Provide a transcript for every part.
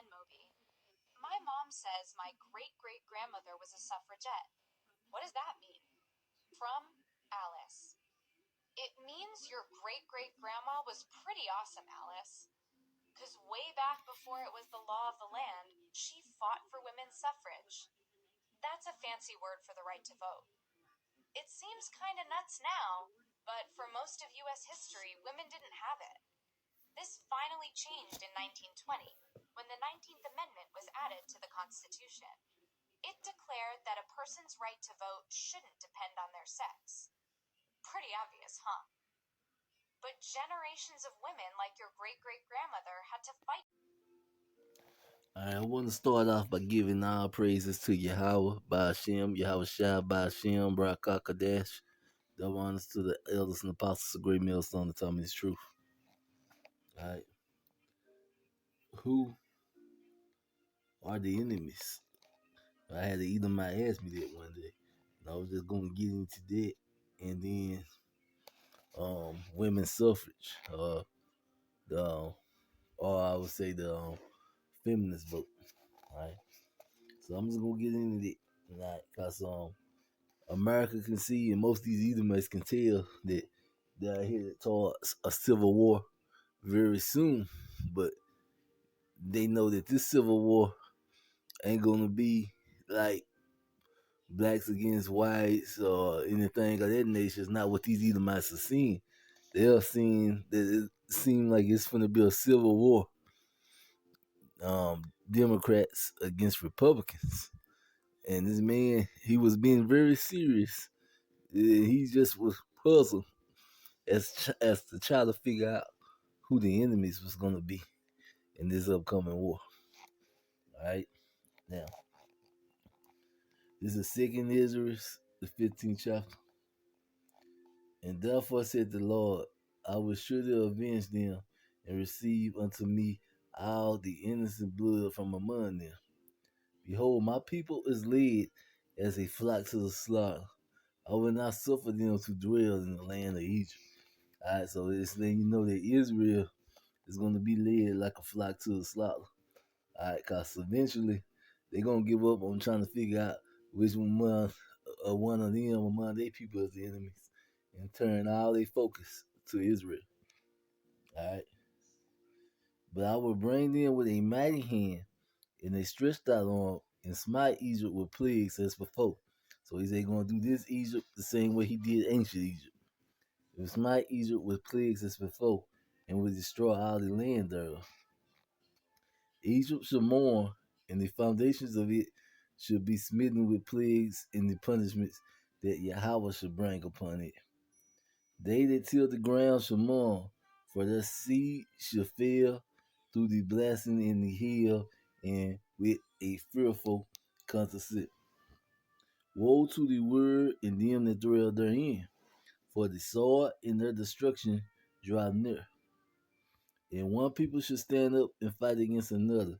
again, Moby. My mom says my great-great-grandmother was a suffragette. What does that mean? From Alice. It means your great-great-grandma was pretty awesome, Alice. Because way back before it was the law of the land, she fought for women's suffrage. That's a fancy word for the right to vote. It seems kinda nuts now, but for most of U.S. history, women didn't have it. This finally changed in 1920, when the 19th Amendment was added to the Constitution. It declared that a person's right to vote shouldn't depend on their sex. Pretty obvious, huh? But generations of women like your great-great-grandmother had to fight. I want to start off by giving all praises to Yahweh, Ba'ashem, Yahweh Shai, Ba'ashem, Barakakadesh. Double honors to the elders and apostles of Great Millstone to tell me the truth. All right. Who are the enemies? I had to might ask me that one day. And I was just going to get into that. And then women's suffrage. The or I would say the feminist vote. All right. So I'm just going to get into that. Right? Because America can see, and most of these Edomites can tell that they're headed towards a civil war very soon. But they know that this civil war ain't gonna be like blacks against whites or anything of that nature. It's not what these Edomites are seeing. They're seeing that it seems like it's gonna be a civil war. Democrats against Republicans. And this man, he was being very serious. He just was puzzled as to try to figure out who the enemies was gonna be in this upcoming war. All right, now this is Second Ezra, the 15th chapter. And therefore said the Lord, I will surely avenge them and receive unto me all the innocent blood from among them. Behold, my people is led as a flock to the slaughter. I will not suffer them to dwell in the land of Egypt. All right, so it's letting you know that Israel is going to be led like a flock to the slaughter. All right, because eventually they're going to give up on trying to figure out which one of them among their people is the enemies and turn all their focus to Israel. All right. But I will bring them with a mighty hand and a stretched out arm and smite Egypt with plagues as before. So he's going to do this Egypt the same way he did ancient Egypt. He will smite Egypt with plagues as before and will destroy all the land thereof. Egypt shall mourn, and the foundations of it should be smitten with plagues and the punishments that Yahweh shall bring upon it. They that till the ground shall mourn, for their seed shall fail through the blessing in the hill and with a fearful conceit. Woe to the word and them that dwell therein, for the sword and their destruction draw near. And one people should stand up and fight against another,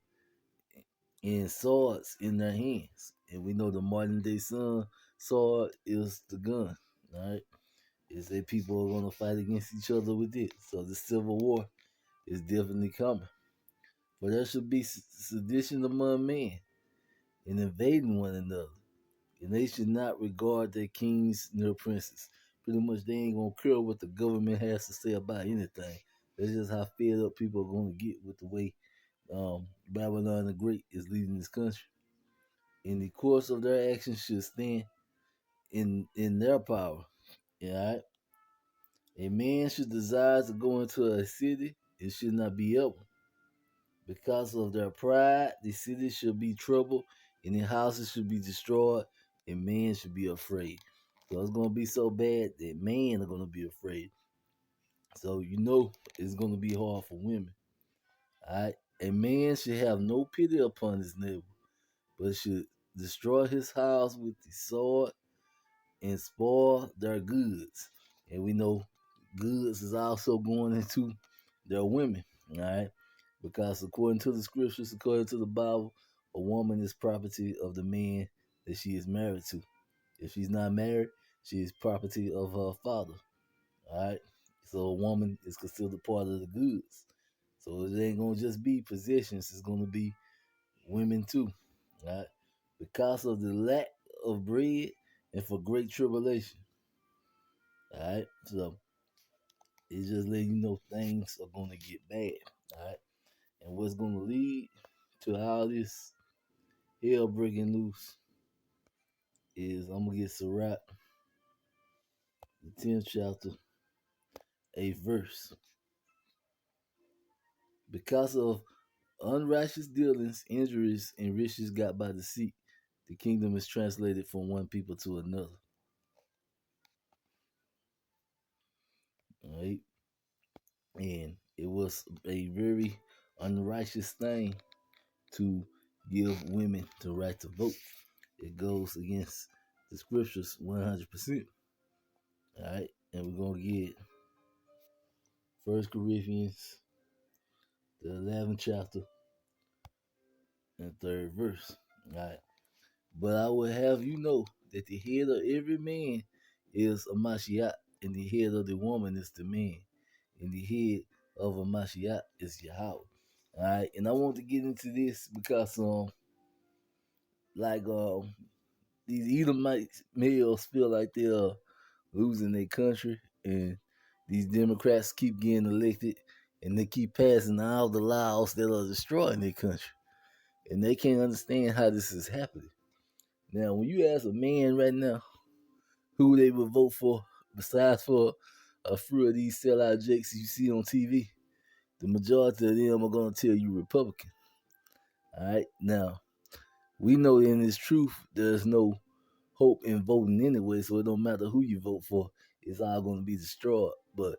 and swords in their hands. And we know the modern day sword is the gun, right? Is that people are going to fight against each other with it. So the civil war is definitely coming. For there should be sedition among men and invading one another. And they should not regard their kings nor princes. Pretty much they ain't going to care what the government has to say about anything. That's just how fed up people are going to get with the way Babylon the Great is leading this country. In the course of their actions should stand in their power. Yeah, right? A man should desire to go into a city, it should not be able. Because of their pride, the city should be troubled, and the houses should be destroyed, and man should be afraid. So it's gonna be so bad that men are gonna be afraid. So you know it's gonna be hard for women. Alright? A man should have no pity upon his neighbor, but should destroy his house with the sword and spoil their goods. And we know goods is also going into their women, all right? Because according to the scriptures, according to the Bible, a woman is property of the man that she is married to. If she's not married, she is property of her father, all right? So a woman is considered part of the goods. So it ain't gonna just be possessions; it's gonna be women too. Right? Because of the lack of bread and for great tribulation. Alright? So it's just letting you know things are gonna get bad. Alright? And what's gonna lead to all this hell breaking loose is I'm gonna get Sirach, the 10th chapter, 8th verse. Because of unrighteous dealings, injuries, and riches got by deceit, the kingdom is translated from one people to another. Alright? And it was a very unrighteous thing to give women the right to vote. It goes against the scriptures 100%. Alright? And we're going to get 1 Corinthians, the 11th chapter, and 3rd verse. Alright? But I will have you know that the head of every man is a Mashiach, and the head of the woman is the man, and the head of a Mashiach is Yahweh. Alright, and I want to get into this because these Edomite males feel like they're losing their country, and these Democrats keep getting elected, and they keep passing all the laws that are destroying their country, and they can't understand how this is happening. Now, when you ask a man right now who they would vote for, besides for a few of these sellout jakes you see on TV, the majority of them are going to tell you Republican. All right, now we know in this truth there's no hope in voting anyway, so it don't matter who you vote for, it's all going to be destroyed. But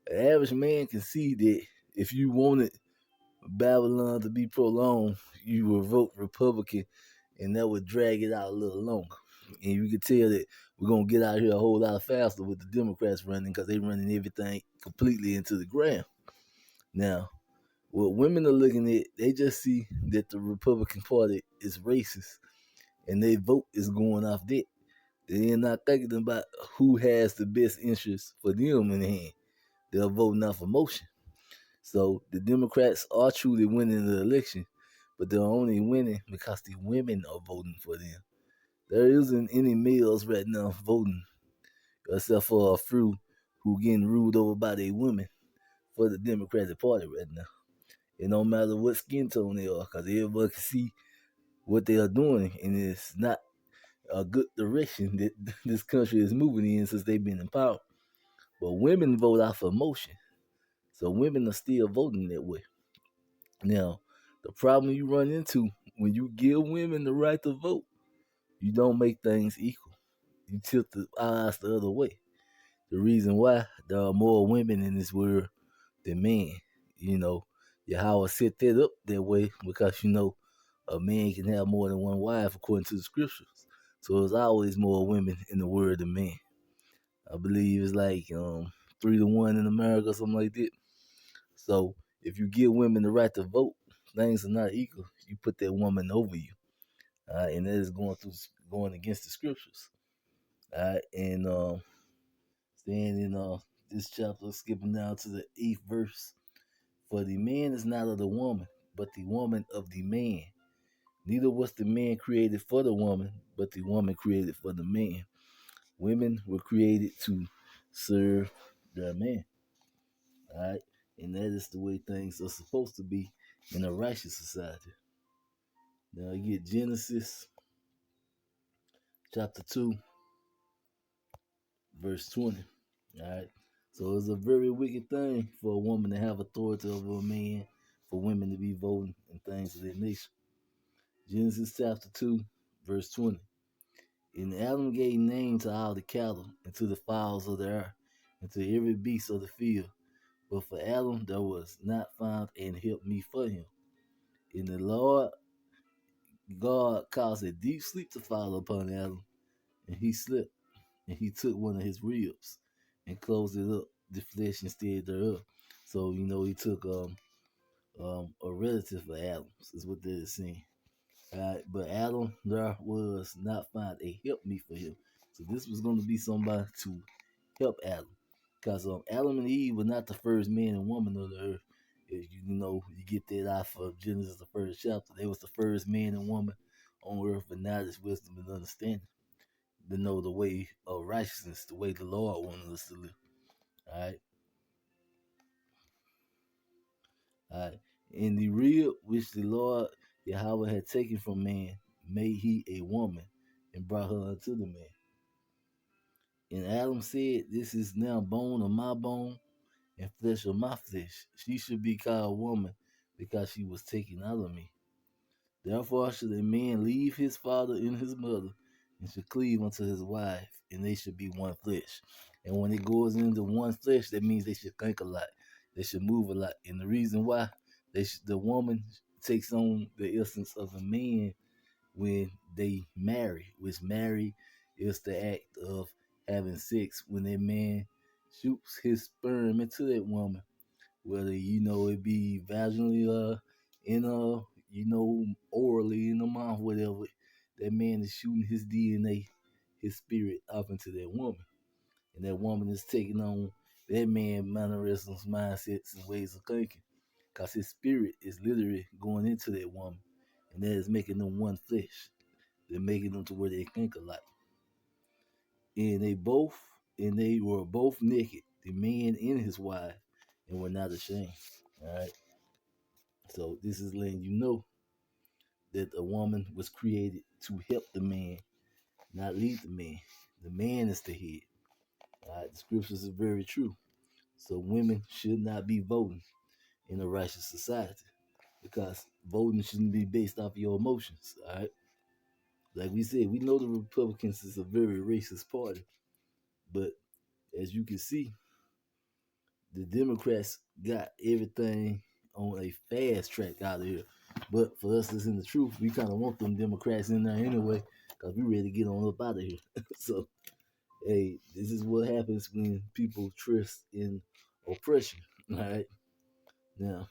the average man can see that if you wanted Babylon to be prolonged, you would vote Republican, and that would drag it out a little longer. And you can tell that we're going to get out here a whole lot faster with the Democrats running, because they're running everything completely into the ground. Now, what women are looking at, they just see that the Republican Party is racist, and their vote is going off that. They're not thinking about who has the best interest for them in hand. They're voting off emotion. So the Democrats are truly winning the election, but they're only winning because the women are voting for them. There isn't any males right now voting, except for a few who getting ruled over by their women for the Democratic Party right now. It don't matter what skin tone they are, because everybody can see what they are doing, and it's not a good direction that this country is moving in since they've been in power. But women vote off emotion, so women are still voting that way. Now, the problem you run into when you give women the right to vote, you don't make things equal. You tilt the odds the other way. The reason why there are more women in this world than men, Yahweh set that up that way because a man can have more than one wife according to the scriptures. So there's always more women in the world than men. I believe it's like 3-1 in America, or something like that. So if you give women the right to vote, things are not equal. You put that woman over you, and that is going against the scriptures. And staying in this chapter, skipping down to the 8th verse. For the man is not of the woman, but the woman of the man. Neither was the man created for the woman, but the woman created for the man. Women were created to serve their man. All right, and that is the way things are supposed to be in a righteous society. Now you get Genesis chapter 2, verse 20. All right, so it's a very wicked thing for a woman to have authority over a man, for women to be voting and things of that nature. Genesis chapter 2, verse 20. And Adam gave name to all the cattle, and to the fowls of the air, and to every beast of the field. But for Adam there was not found an help meet for him. And the Lord God caused a deep sleep to fall upon Adam, and he slept, and he took one of his ribs, and closed it up, the flesh instead thereof. So he took a relative of Adam's, is what that is saying. But Adam there was not found a helpmeet for him. So this was going to be somebody to help Adam. Because Adam and Eve were not the first man and woman of the earth. You know, you get that out of Genesis, the first chapter. They was the first man and woman on earth with knowledge, wisdom, and understanding. To know the way of righteousness, the way the Lord wanted us to live. All right. All right. In the rib which the Lord Yahweh had taken from man, made he a woman and brought her unto the man. And Adam said, this is now bone of my bone and flesh of my flesh. She should be called woman because she was taken out of me. Therefore should a man leave his father and his mother and should cleave unto his wife, and they should be one flesh. And when it goes into one flesh, that means they should think a lot. They should move a lot. And the reason why the woman takes on the essence of a man when they marry, which marry is the act of having sex when that man shoots his sperm into that woman, whether it be vaginally in orally in the mouth, whatever. That man is shooting his DNA, his spirit up into that woman, and that woman is taking on that man mannerisms, mindsets, and ways of thinking, because his spirit is literally going into that woman, and that is making them one flesh. They're making them to where they think alike. And they were both naked, the man and his wife, and were not ashamed. All right. So this is letting you know that a woman was created to help the man, not lead the man. The man is the head. All right. The scriptures is very true. So women should not be voting in a righteous society, because voting shouldn't be based off your emotions. All right. Like we said, we know the Republicans is a very racist party, but as you can see, the Democrats got everything on a fast track out of here. But for us that's in the truth, we kind of want them Democrats in there anyway, because we ready to get on up out of here. So, hey, this is what happens when people trust in oppression. All right. Now,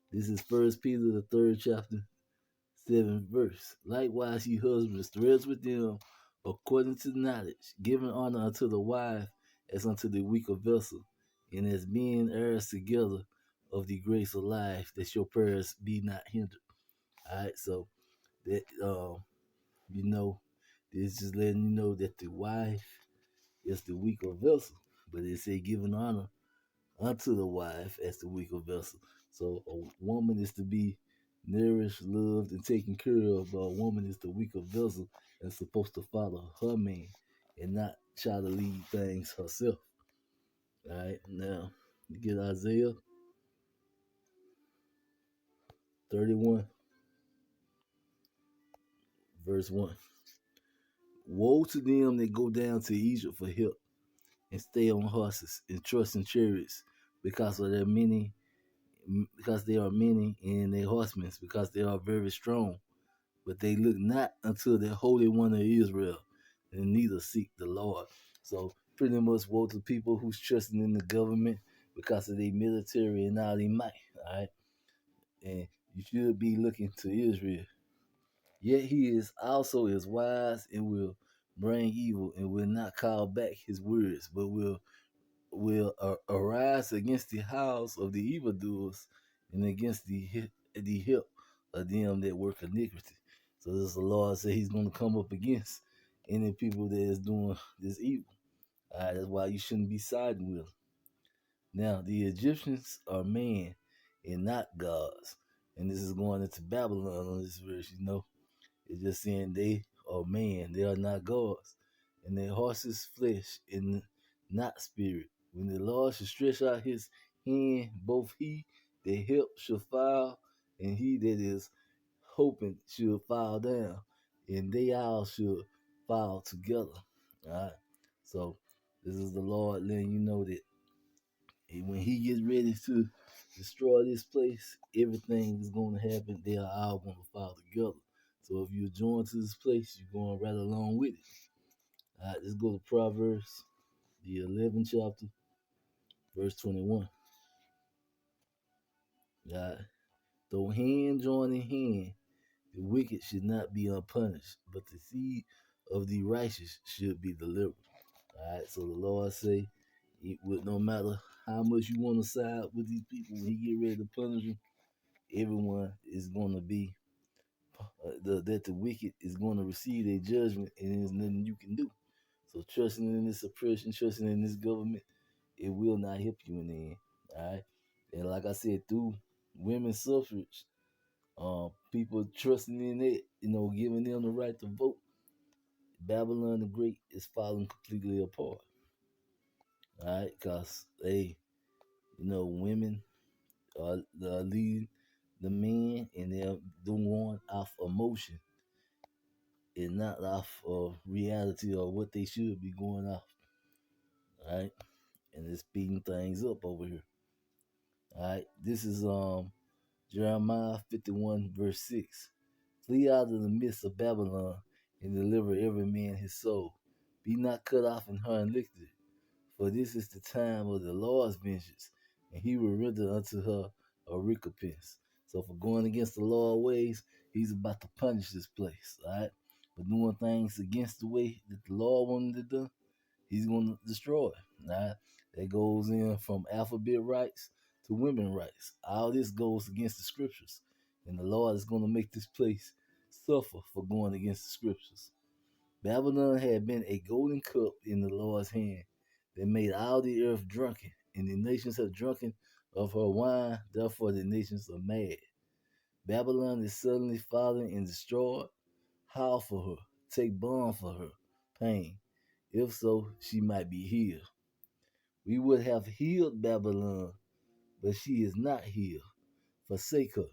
this is First Peter, the 3rd chapter, 7th verse. Likewise, ye husbands, threads with them according to knowledge, giving honor unto the wife as unto the weaker vessel, and as being heirs together of the grace of life, that your prayers be not hindered. All right, so that this is letting you know that the wife is the weaker vessel, but it say giving honor unto the wife as the weaker vessel. So a woman is to be nourished, loved, and taken care of, but a woman is the weaker vessel and supposed to follow her man and not try to lead things herself. All right, now you get Isaiah 31, verse 1. Woe to them that go down to Egypt for help and stay on horses and trust in chariots, because they are many in their horsemen, because they are very strong. But they look not unto the Holy One of Israel, and neither seek the Lord. So pretty much woe to people who's trusting in the government because of their military and all their might. All right, and you should be looking to Israel. Yet he is also as wise and will bring evil and will not call back his words, but will arise against the house of the evildoers and against the help of them that work iniquity. So this the Lord say he's going to come up against any people that is doing this evil. All right, that's why you shouldn't be siding with them. Now, the Egyptians are man and not gods. And this is going into Babylon on this verse, It's just saying they are man, they are not gods. And their horses flesh and not spirit. When the Lord shall stretch out his hand, both he that help shall fall, and he that is hoping shall fall down, and they all should fall together. All right. So this is the Lord letting you know that when he gets ready to destroy this place, everything is going to happen. They are all going to fall together. So if you're joined to this place, you're going right along with it. All right, let's go to Proverbs, the 11th chapter, verse 21. All right. Though hand join in hand, the wicked should not be unpunished, but the seed of the righteous should be delivered. All right, so the Lord say, no matter how much you want to side with these people when he get ready to punish them, everyone is going to be that the wicked is going to receive their judgment, and there's nothing you can do. So trusting in this oppression, trusting in this government, it will not help you in the end. All right, and like I said, through women's suffrage, people trusting in it, giving them the right to vote, Babylon the Great is falling completely apart. All right, because women are leading the men, and they're doing off emotion and not off of reality or what they should be going off. All right, and it's speeding things up over here. All right, this is Jeremiah 51 verse 6. Flee out of the midst of Babylon and deliver every man his soul. Be not cut off in her iniquity, for this is the time of the Lord's vengeance, and he will render unto her a recompense. So for going against the Lord's ways, he's about to punish this place, all right? For doing things against the way that the Lord wanted to do, he's going to destroy it, all right? That goes in from alphabet rights to women rights. All this goes against the scriptures, and the Lord is going to make this place suffer for going against the scriptures. Babylon had been a golden cup in the Lord's hand that made all the earth drunken, and the nations have drunken of her wine, therefore the nations are mad. Babylon is suddenly fallen and destroyed. Howl for her, take balm for her pain. If so, she might be healed. We would have healed Babylon, but she is not healed. Forsake her.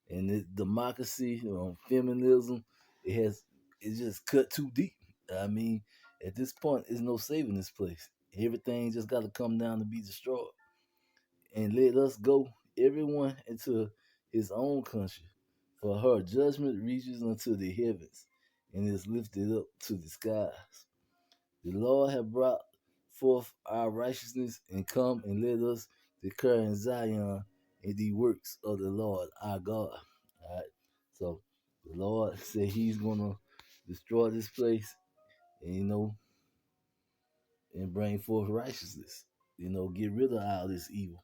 And the democracy, feminism, it just cut too deep. I mean, at this point, there's no saving this place. Everything just got to come down to be destroyed. And let us go, everyone, into his own country. For her judgment reaches unto the heavens and is lifted up to the skies. The Lord hath brought forth our righteousness, and come and let us declare in Zion in the works of the Lord our God. All right. So the Lord said he's gonna destroy this place, and and bring forth righteousness. Get rid of all this evil.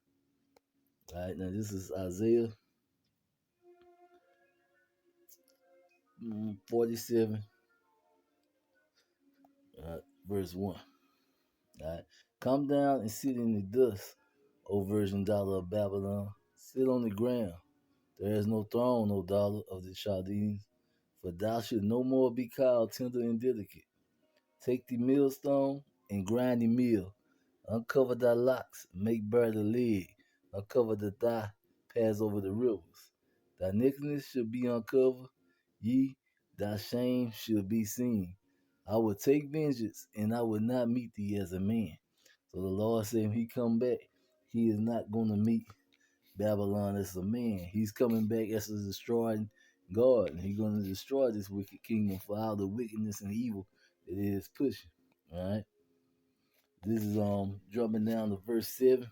All right. Now this is Isaiah 47, verse 1. All right. Come down and sit in the dust, O virgin daughter of Babylon. Sit on the ground. There is no throne, O daughter of the Chaldeans, for thou shalt no more be called tender and delicate. Take the millstone and grind the mill. Uncover thy locks, make bare the leg. Uncover the thigh, pass over the rivers. Thy nakedness shall be uncovered, ye, thy shame shall be seen. I will take vengeance, and I will not meet thee as a man. So the Lord said, when he come back, he is not going to meet Babylon as a man. He's coming back as a destroying God, and he's going to destroy this wicked kingdom for all the wickedness and evil that it is pushing. All right. This is dropping down to verse 7.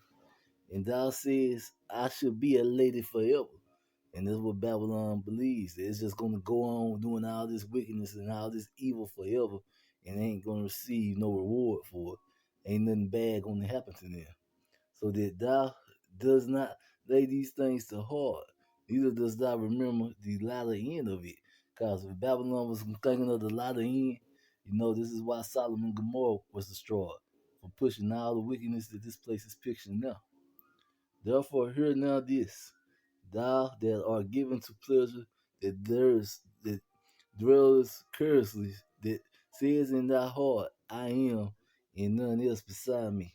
And thou says, I should be a lady forever. And that's what Babylon believes. It's just going to go on doing all this wickedness and all this evil forever, and they ain't going to receive no reward for it. Ain't nothing bad going to happen to them. So that thou does not lay these things to heart, neither does thou remember the latter end of it. Because if Babylon was thinking of the latter end, this is why Sodom and Gomorrah was destroyed, for pushing all the wickedness that this place is picturing now. Therefore, hear now this, thou that art given to pleasure, that dwellest curiously, that says in thy heart, I am, and none else beside me.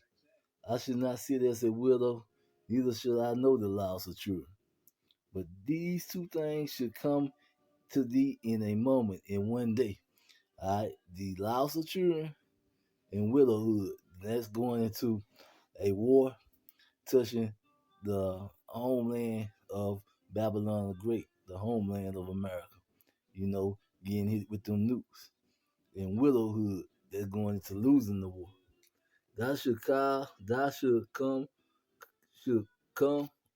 I should not sit as a widow, neither should I know the laws of truth. But these two things should come to thee in a moment, in one day. All right, the laws of children and widowhood. That's going into a war touching the homeland of Babylon the Great, the homeland of America. Getting hit with them nukes. And widowhood, that's going into losing the war. Thou should come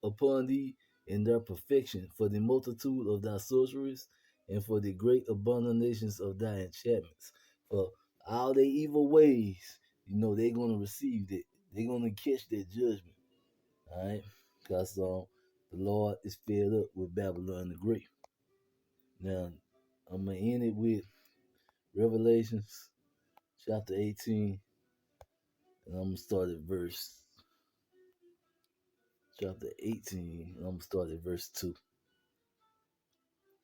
upon thee in their perfection, for the multitude of thy sorceries, and for the great abominations of thy enchantments. For all their evil ways, they're going to receive that. They're going to catch that judgment. All right, because the Lord is fed up with Babylon the Great. Now, I'm gonna end it with Revelations chapter 18, and I'm gonna start at verse chapter 18, and I'm gonna start at verse 2.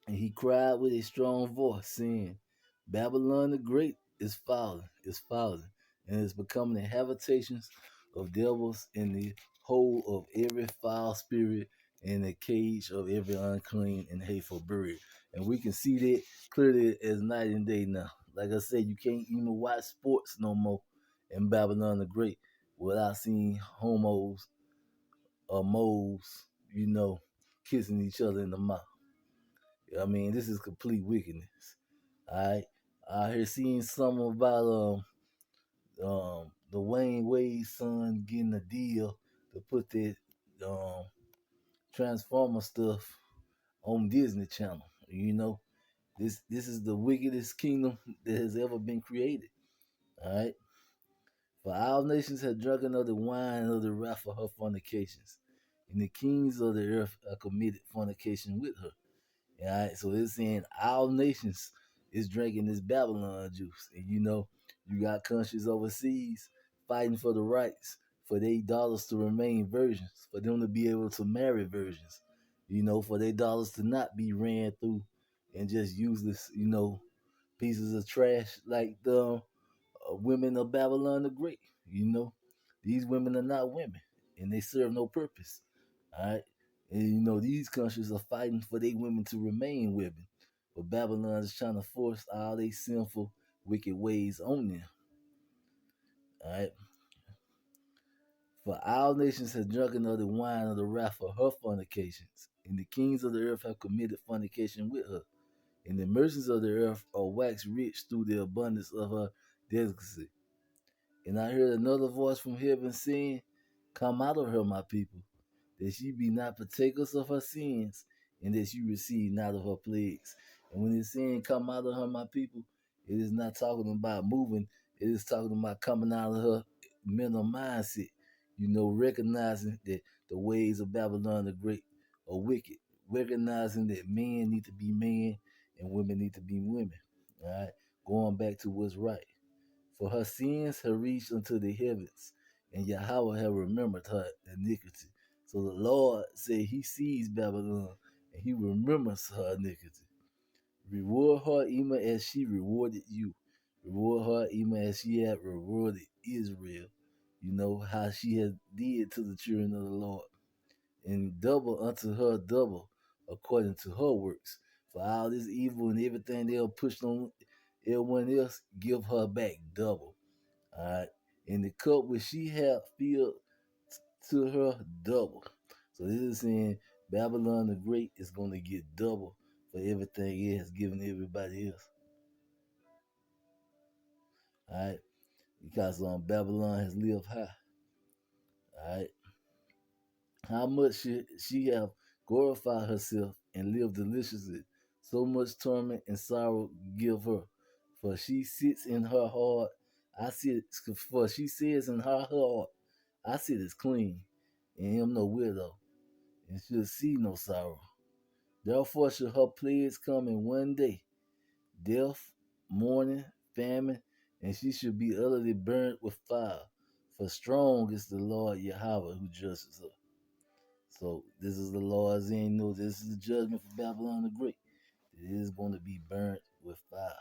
And he cried with a strong voice, saying, Babylon the Great is fallen, and is becoming the habitations of devils in the hole of every foul spirit and the cage of every unclean and hateful bird. And we can see that clearly as night and day now. Like I said, you can't even watch sports no more in Babylon the Great without seeing homos or moles, kissing each other in the mouth. I mean, this is complete wickedness. Alright. I hear seeing something about the Wayne Wade son getting a deal to put that um Transformer stuff on Disney Channel. This is the wickedest kingdom that has ever been created. Alright. For our nations have drunken of the wine of the wrath of her fornications, and the kings of the earth have committed fornication with her. All right, so it's saying our nations is drinking this Babylon juice, and you got countries overseas fighting for the rights for their daughters to remain virgins, for them to be able to marry virgins, for their daughters to not be ran through and just useless, pieces of trash like the women of Babylon the Great. You know, these women are not women, and they serve no purpose. All right, and these countries are fighting for their women to remain women, but Babylon is trying to force all their sinful, wicked ways on them. All right. For our nations have drunken of the wine of the wrath of her fornications, and the kings of the earth have committed fornication with her, and the mercies of the earth are waxed rich through the abundance of her delicacy. And I heard another voice from heaven saying, Come out of her, my people, that ye be not partakers of her sins, and that you receive not of her plagues. And when it's saying, Come out of her, my people, it is not talking about moving, it is talking about coming out of her mental mindset, recognizing that the ways of Babylon the Great are wicked, recognizing that men need to be men and women need to be women. All right, going back to what's right. For her sins have reached unto the heavens, and Yahweh have remembered her iniquity. So the Lord said he sees Babylon, and he remembers her iniquity. Reward her even as she rewarded you. Reward her even as she had rewarded Israel. You know how she has did to the children of the Lord. And double unto her double according to her works. For all this evil and everything they'll push on everyone else, give her back double. Alright. And the cup which she had filled to her double. So this is saying Babylon the Great is going to get double for everything it has given everybody else. Alright. Because Babylon has lived high. Alright. How much should she have glorified herself and lived deliciously? So much torment and sorrow give her. For she sits in her heart. For she says in her heart, I sit as clean, and am no widow, and shall see no sorrow. Therefore shall her plagues come in one day, death, mourning, famine, and she shall be utterly burnt with fire. For strong is the Lord Yahweh who judges her. So this is the Lord's end. This is the judgment for Babylon the Great. It is going to be burnt with fire.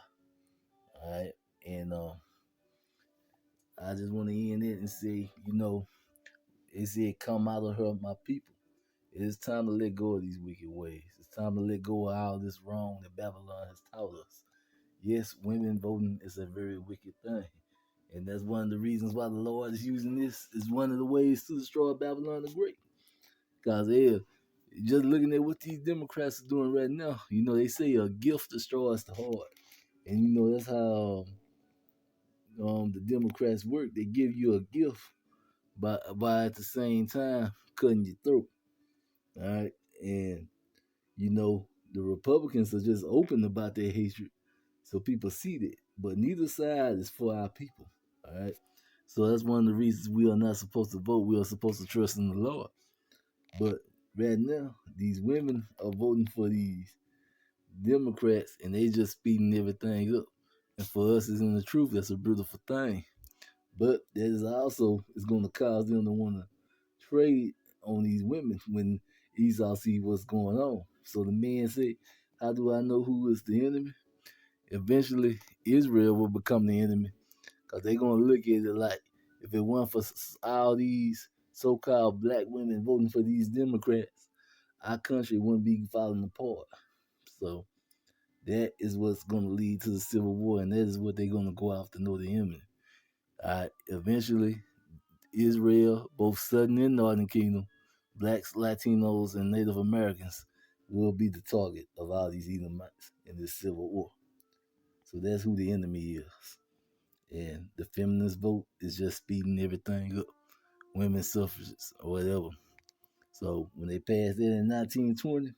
Alright. And I just want to end it and say, it said, Come out of her, my people. It is time to let go of these wicked ways. It's time to let go of all this wrong that Babylon has taught us. Yes, women voting is a very wicked thing. And that's one of the reasons why the Lord is using this as one of the ways to destroy Babylon the Great. Because just looking at what these Democrats are doing right now, they say a gift destroys the heart. And that's how the Democrats work. They give you a gift by at the same time cutting your throat. All right. And the Republicans are just open about their hatred, so people see that. But neither side is for our people. All right. So that's one of the reasons we are not supposed to vote. We are supposed to trust in the Lord. But right now, these women are voting for these Democrats, and they just speeding everything up. And for us, it's in the truth. That's a beautiful thing. But that is also is going to cause them to want to trade on these women when Esau see what's going on. So the man said, "How do I know who is the enemy?" Eventually, Israel will become the enemy because they're going to look at it like if it weren't for all these so-called black women voting for these Democrats, our country wouldn't be falling apart. So that is what's going to lead to the civil war, and that is what they're going to go after, know the enemy. Eventually, Israel, both Southern and Northern Kingdom, blacks, Latinos, and Native Americans will be the target of all these Edomites in this civil war. So that's who the enemy is. And the feminist vote is just speeding everything up. Women's suffrages or whatever. So when they passed that in 1920,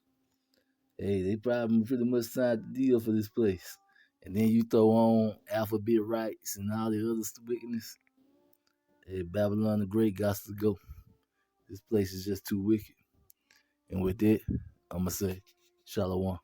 hey, they probably pretty much signed the deal for this place. And then you throw on alphabet rights and all the other wickedness. Hey, Babylon the Great got to go. This place is just too wicked. And with that, I'm going to say, Shalom.